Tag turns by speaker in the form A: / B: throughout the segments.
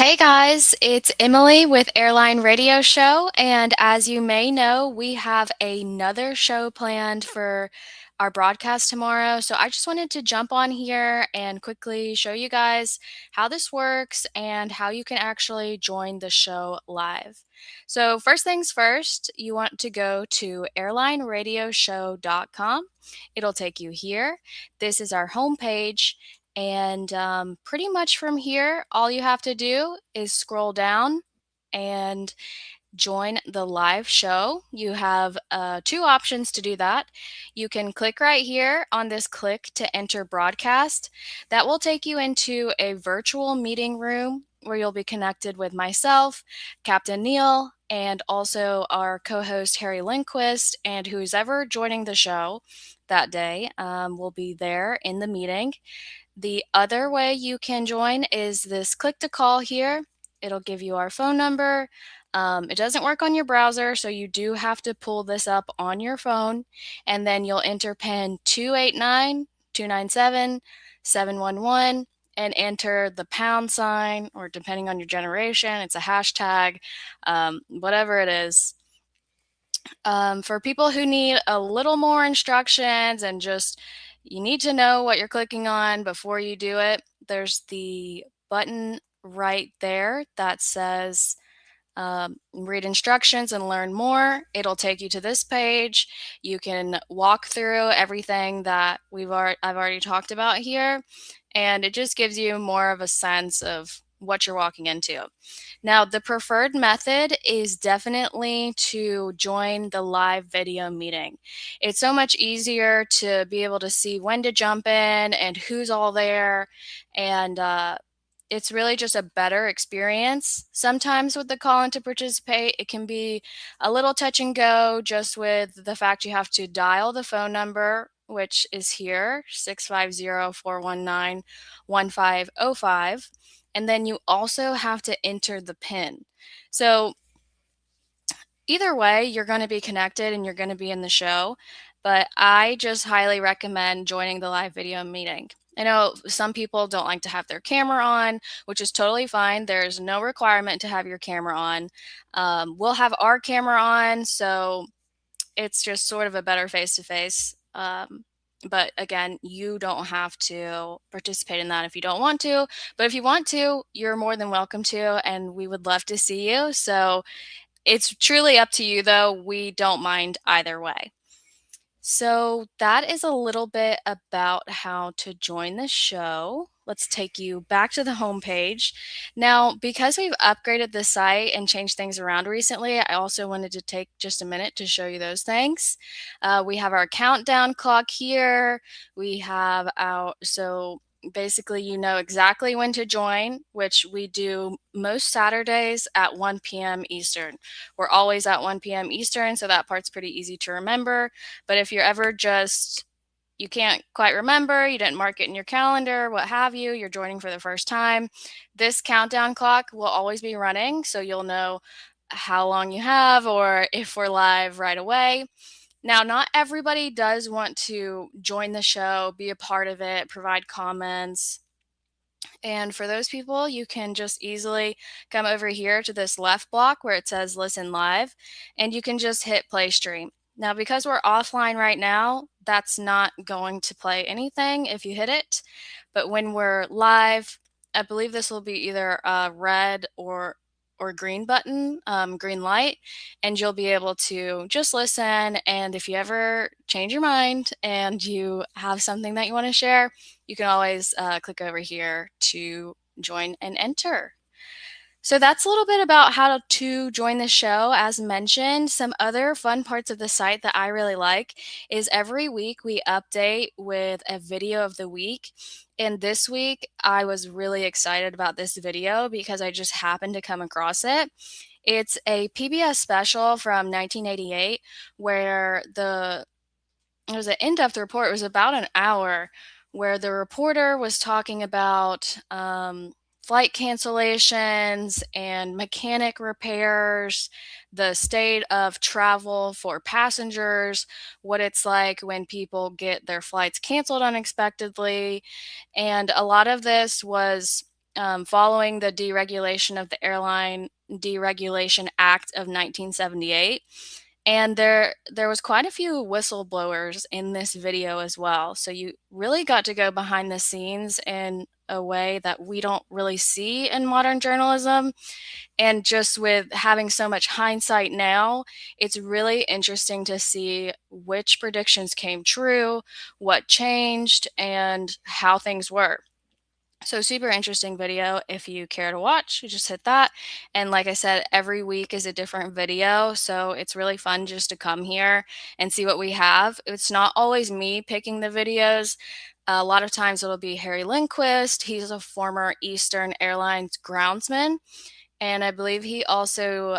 A: Hey guys, it's Emily with Airline Radio Show, and as you may know, we have another show planned for our broadcast tomorrow. So I just wanted to jump on here and quickly show you guys how this works and how you can actually join the show live. So first things first, you want to go to airlineradioshow.com. It'll take you here. This is our homepage. And pretty much from here, all you have to do is scroll down and join the live show. You have two options to do that. You can click right here on this click to enter broadcast. That will take you into a virtual meeting room where you'll be connected with myself, Captain Neil, and also our co host Harry Lindquist, and who's ever joining the show that day will be there in the meeting. The other way you can join is this click to call here. It'll give you our phone number. It doesn't work on your browser, so you do have to pull this up on your phone, and then you'll enter PIN 289-297-711 and enter the pound sign, or depending on your generation, it's a hashtag, whatever it is. For people who need a little more instructions and just you need to know what you're clicking on before you do it, there's the button right there that says read instructions and learn more. It'll take you to this page. You can walk through everything that I've already talked about here, and it just gives you more of a sense of what you're walking into. Now, the preferred method is definitely to join the live video meeting. It's so much easier to be able to see when to jump in and who's all there, and it's really just a better experience. Sometimes with the call in to participate, it can be a little touch and go just with the fact you have to dial the phone number, which is here, 650-419-1505. And then you also have to enter the PIN. So either way, you're going to be connected and you're going to be in the show, but I just highly recommend joining the live video meeting. I know some people don't like to have their camera on, which is totally fine. There's no requirement to have your camera on. We'll have our camera on, so it's just sort of a better face-to-face. But again, you don't have to participate in that if you don't want to. But if you want to, you're more than welcome to, and we would love to see you. So it's truly up to you, though. We don't mind either way. So that is a little bit about how to join the show. Let's take you back to the homepage. Now, because we've upgraded the site and changed things around recently, I also wanted to take just a minute to show you those things. We have our countdown clock here. We have so basically you know exactly when to join, which we do most Saturdays at 1 p.m. Eastern. We're always at 1 p.m. Eastern, so that part's pretty easy to remember. But if you're ever you can't quite remember, you didn't mark it in your calendar, what have you, you're joining for the first time, this countdown clock will always be running, so you'll know how long you have or if we're live right away. Now, not everybody does want to join the show, be a part of it, provide comments. And for those people, you can just easily come over here to this left block where it says listen live, and you can just hit play stream. Now, because we're offline right now, that's not going to play anything if you hit it. But when we're live, I believe this will be either a red or green button, green light, and you'll be able to just listen. And if you ever change your mind and you have something that you want to share, you can always click over here to join and enter. So that's a little bit about how to join the show. As mentioned, some other fun parts of the site that I really like is every week we update with a video of the week. And this week, I was really excited about this video because I just happened to come across it. It's a PBS special from 1988 where it was an in-depth report. It was about an hour where the reporter was talking about flight cancellations and mechanic repairs, the state of travel for passengers, what it's like when people get their flights canceled unexpectedly. And a lot of this was following the deregulation of the Airline Deregulation Act of 1978. And there was quite a few whistleblowers in this video as well. So you really got to go behind the scenes in a way that we don't really see in modern journalism. And just with having so much hindsight now, it's really interesting to see which predictions came true, what changed, and how things were. So super interesting video. If you care to watch, you just hit that. And like I said, every week is a different video. So it's really fun just to come here and see what we have. It's not always me picking the videos. A lot of times it'll be Harry Lindquist. He's a former Eastern Airlines groundsman. And I believe he also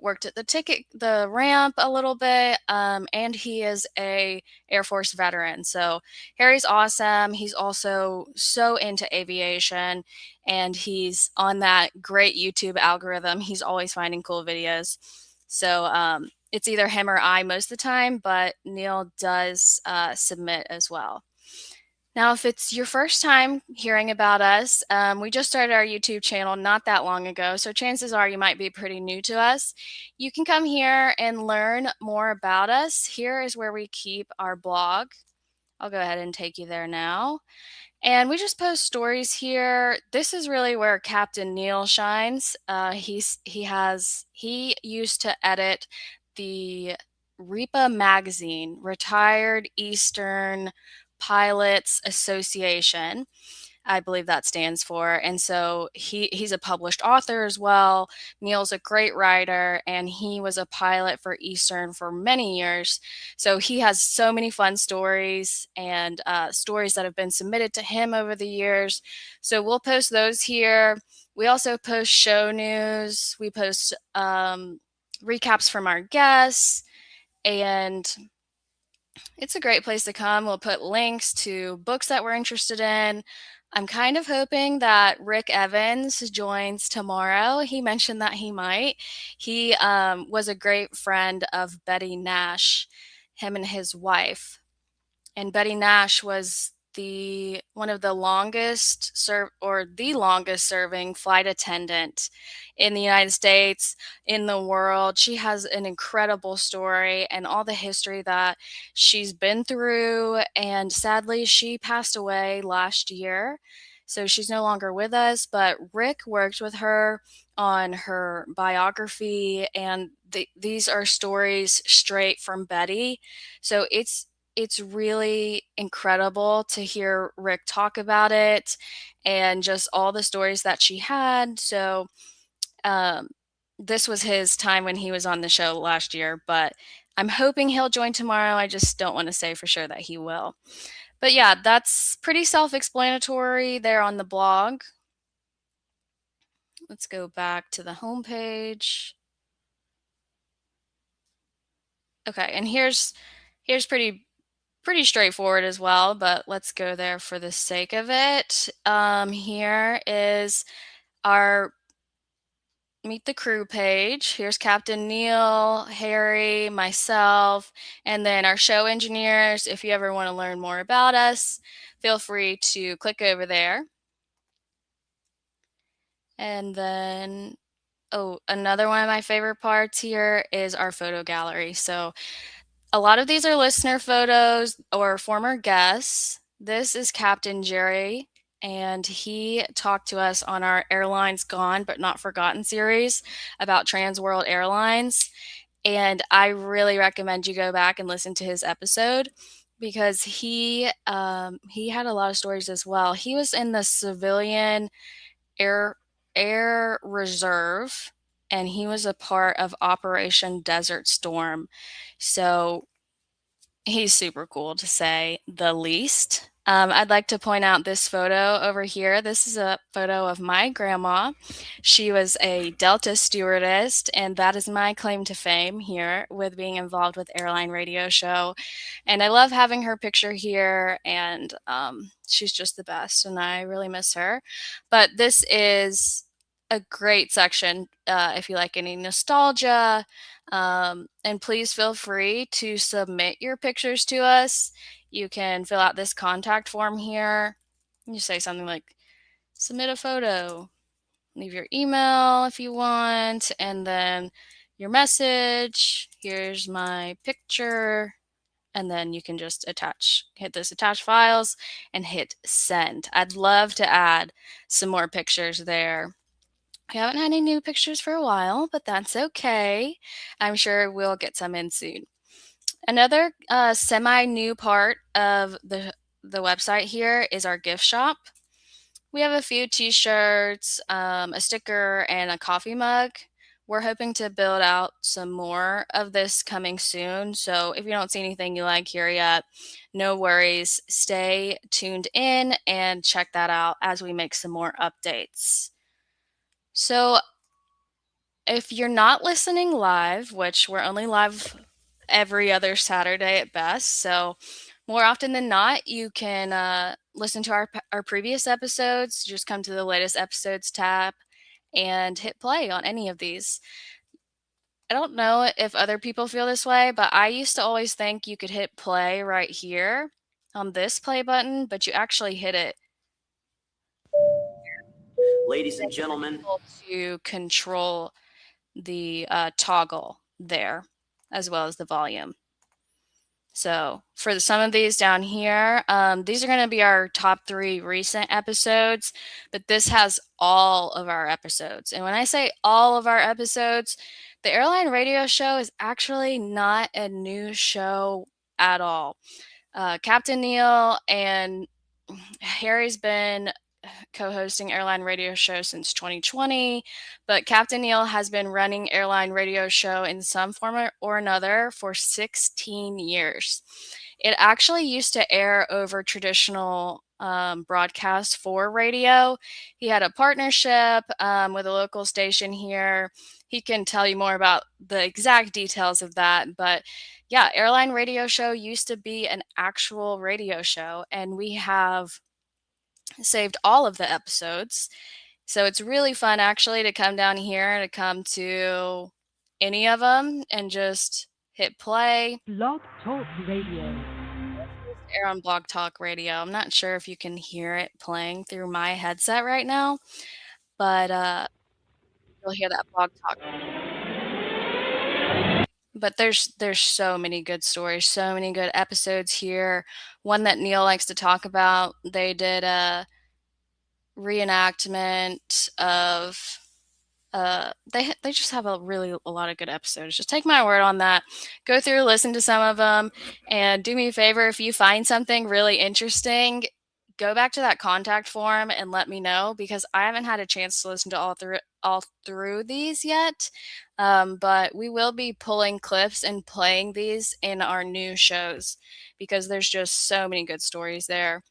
A: worked at the ramp a little bit, and he is a Air Force veteran. So Harry's awesome. He's also so into aviation, and he's on that great YouTube algorithm. He's always finding cool videos. So it's either him or I most of the time, but Neil does submit as well. Now, if it's your first time hearing about us, we just started our YouTube channel not that long ago, so chances are you might be pretty new to us. You can come here and learn more about us. Here is where we keep our blog. I'll go ahead and take you there now. And we just post stories here. This is really where Captain Neil shines. He used to edit the REPA magazine, Retired Eastern Pilots Association. I believe that stands for. And so he's a published author as well. Neil's a great writer, and he was a pilot for Eastern for many years. So he has so many fun stories and stories that have been submitted to him over the years. So we'll post those here. We also post show news. We post recaps from our guests, and it's a great place to come. We'll put links to books that we're interested in. I'm kind of hoping that Rick Evans joins tomorrow. He mentioned that he might. He was a great friend of Betty Nash, him and his wife. And Betty Nash was one of the longest serving flight attendant in the United States, in the world. She has an incredible story and all the history that she's been through. And sadly, she passed away last year. So she's no longer with us, but Rick worked with her on her biography, and these are stories straight from Betty. So it's really incredible to hear Rick talk about it and just all the stories that she had. So this was his time when he was on the show last year, but I'm hoping he'll join tomorrow. I just don't want to say for sure that he will. But yeah, that's pretty self-explanatory there on the blog. Let's go back to the homepage. Okay, and here's pretty straightforward as well, but let's go there for the sake of it. Here is our Meet the Crew page. Here's Captain Neil, Harry, myself, and then our show engineers. If you ever want to learn more about us, feel free to click over there. And then, another one of my favorite parts here is our photo gallery. So a lot of these are listener photos or former guests. This is Captain Jerry, and he talked to us on our Airlines Gone But Not Forgotten series about Transworld Airlines. And I really recommend you go back and listen to his episode because he had a lot of stories as well. He was in the civilian air reserve, and he was a part of Operation Desert Storm. So he's super cool, to say the least. I'd like to point out this photo over here. This is a photo of my grandma. She was a Delta stewardess, and that is my claim to fame here with being involved with Airline Radio Show. And I love having her picture here, and she's just the best, and I really miss her. But this is a great section if you like any nostalgia. And please feel free to submit your pictures to us. You can fill out this contact form here. You say something like, submit a photo. Leave your email if you want, and then your message. Here's my picture. And then you can just hit this attach files and hit send. I'd love to add some more pictures there. We haven't had any new pictures for a while, but that's okay. I'm sure we'll get some in soon. Another semi-new part of the website here is our gift shop. We have a few t-shirts, a sticker, and a coffee mug. We're hoping to build out some more of this coming soon. So if you don't see anything you like here yet, no worries. Stay tuned in and check that out as we make some more updates. So if you're not listening live, which we're only live every other Saturday at best, so more often than not, you can listen to our previous episodes. Just come to the latest episodes tab and hit play on any of these. I don't know if other people feel this way, but I used to always think you could hit play right here on this play button, but you actually hit it.
B: Ladies and gentlemen,
A: To control the toggle there, as well as the volume. So for some of these down here, these are going to be our top 3 recent episodes, but this has all of our episodes. And when I say all of our episodes, the Airline Radio Show is actually not a new show at all. Captain Neil and Harry's been co-hosting Airline Radio Show since 2020, but Captain Neil has been running Airline Radio Show in some form or another for 16 years. It actually used to air over traditional broadcasts for radio. He had a partnership with a local station here. He can tell you more about the exact details of that, but yeah, Airline Radio Show used to be an actual radio show, and we have saved all of the episodes. So it's really fun actually to come down here, to come to any of them and just hit play.
C: Blog Talk Radio.
A: Air on Blog Talk Radio. I'm not sure if you can hear it playing through my headset right now, but you'll hear that Blog Talk. But there's so many good stories, so many good episodes here. One that Neil likes to talk about, they did a reenactment of they just have a lot of good episodes. Just take my word on that. Go through, listen to some of them, and do me a favor, if you find something really interesting, go back to that contact form and let me know, because I haven't had a chance to listen to all through these yet. But we will be pulling clips and playing these in our new shows because there's just so many good stories there.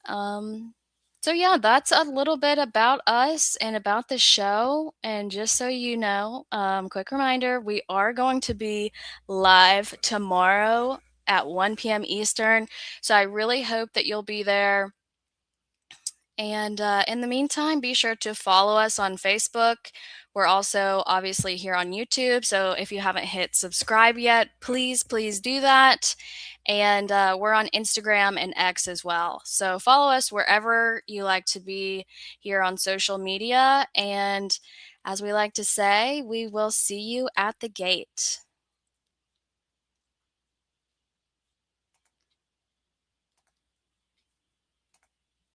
A: So yeah, that's a little bit about us and about the show. And just so you know, quick reminder, we are going to be live tomorrow at 1 p.m. Eastern. So I really hope that you'll be there. And in the meantime, be sure to follow us on Facebook. We're also obviously here on YouTube. So if you haven't hit subscribe yet, please do that. And we're on Instagram and X as well. So follow us wherever you like to be here on social media. And as we like to say, we will see you at the gate.